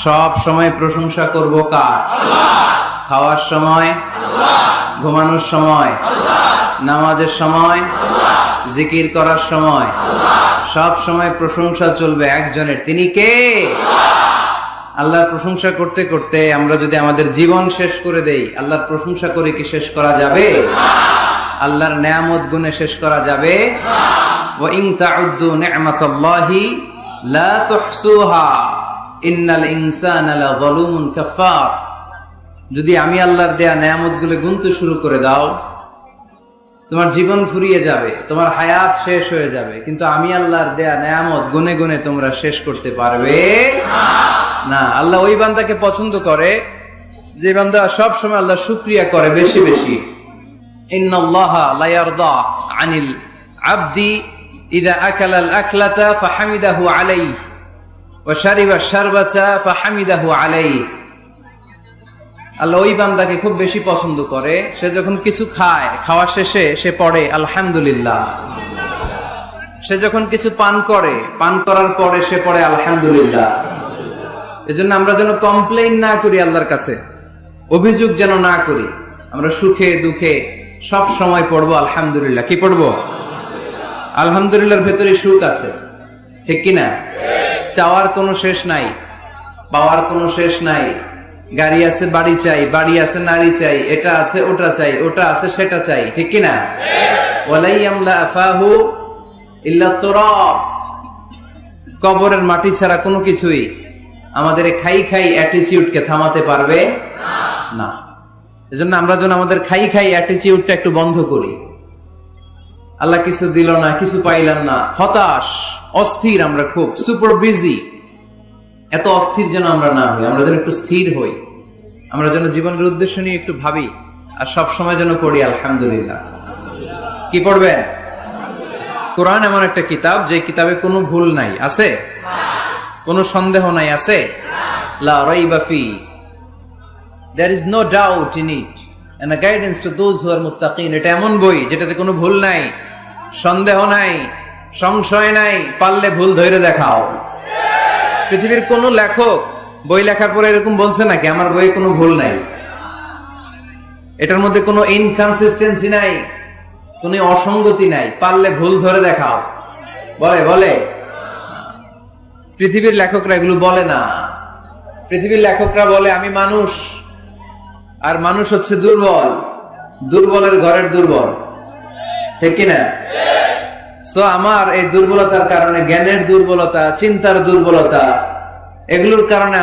সব সময় প্রশংসা করব কার? খাওয়ার সময়, ঘুমানোর সময়, নামাজের সময়, জিকির করার সময়, সব সময় প্রশংসা চলবে একজনের। তিনি কে? আল্লাহর প্রশংসা করতে করতে আমরা যদি আমাদের জীবন শেষ করে দেই, আল্লাহর প্রশংসা করে কি শেষ করা যাবে? আল্লাহর নেয়ামত গুণে শেষ করা যাবে? ওয়া ইন তাউদ্দু নি'মাতাল্লাহি লা তুহসুহা ইন্নাল ইনসানা লাযালুমুন কাফার। যদি আমি আল্লাহর দেয়া নেয়ামতগুলো গুনতে শুরু করে দাও, তোমার জীবন ফুরিয়ে যাবে, তোমার হায়াত শেষ হয়ে যাবে, কিন্তু আমি আল্লাহর দেয়া নেয়ামত গুনে গুনে তোমরা শেষ করতে পারবে না। আল্লাহ ওই বান্দাকে পছন্দ করে যে বান্দা সব সময় আল্লাহর শুকরিয়া করে বেশি বেশি। ইন্নাল্লাহা লা ইয়ারদা আনিল আবদি ইযা আকালাল আকলাতা ফাহামিদাহু আলাইহি ওয়া শারিবা শারবাতা ফাহামিদাহু আলাইহি। আল্লাহ ওই বান্দাকে খুব বেশি পছন্দ করে, সে যখন কিছু খায়, খাওয়া শেষে সে পড়ে আলহামদুলিল্লাহ। সে যখন কিছু পান করে, পান করার পরে সে পড়ে আলহামদুলিল্লাহ। এজন্য আমরা যেন কমপ্লেইন না করি আল্লাহর কাছে, অভিযোগ যেন না করি। আমরা সুখে দুঃখে সব সময় পড়বো আলহামদুলিল্লাহ। কি পড়বো? আলহামদুলিল্লাহর ভেতরে সুখ আছে, ঠিক কিনা? চাওয়ার কোনো শেষ নাই, পাওয়ার কোনো শেষ নাই। গাড়ি আছে, বাড়ি চাই, বাড়ি আছে, নারী চাই, এটা আছে, ওটা চাই, ওটা আছে, সেটা চাই, ঠিক কিনা? ওয়ালাই ইয়ামলা আফাহু ইল্লা তুরাব। কবরের মাটি ছাড়া কোনো কিছুই আমাদের খাই খাই অ্যাটিটিউডকে থামাতে পারবে না। এজন্য আমরা যেন আমাদের খাই খাই অ্যাটিটিউডটা একটু বন্ধ করি। আল্লাহ কিছু দিল না, কিছু পাইলাম না, হতাশ, অস্থির, আমরা খুব সুপার বিজি। এত অস্থির যেন আমরা না হই, আমরা যেন একটু স্থির হই। আমরা যেন জীবনের উদ্দেশ্য নিয়ে একটু ভাবি, আর সব সময় যেন পড়ি আলহামদুলিল্লাহ। কি পড়বেন? কোরআন এমন একটা কিতাব যে কিতাবে কোনো ভুল নাই, আছে? কোনো সন্দেহ নাই, আছে? লা রাইবা ফি, there is no doubt in it and a guidance to those who are muttaqin। এটা এমন বই যেটাতে কোনো ভুল নাই, সন্দেহ নাই, সংশয় নাই, পারলে ভুল ধরে দেখাও। পৃথিবীর কোন লেখক বই লেখার পরে এরকম বলছে নাকি আমার বইয়ে কোনো ভুল নাই, এটার মধ্যে কোনো ইনকনসিস্টেন্সি নাই, কোনো অসঙ্গতি নাই, পারলে ভুল ধরে দেখাও? বলে? বলে? পৃথিবীর লেখকরা এগুলো বলে না। পৃথিবীর লেখকরা বলে আমি মানুষ, আর মানুষ হচ্ছে দুর্বল, দুর্বলের ঘরের দুর্বল, ঠিক কিনা? সো আমার এই দুর্বলতার কারণে, জ্ঞানের দুর্বলতা, চিন্তার দুর্বলতা, এগুলোর কারণে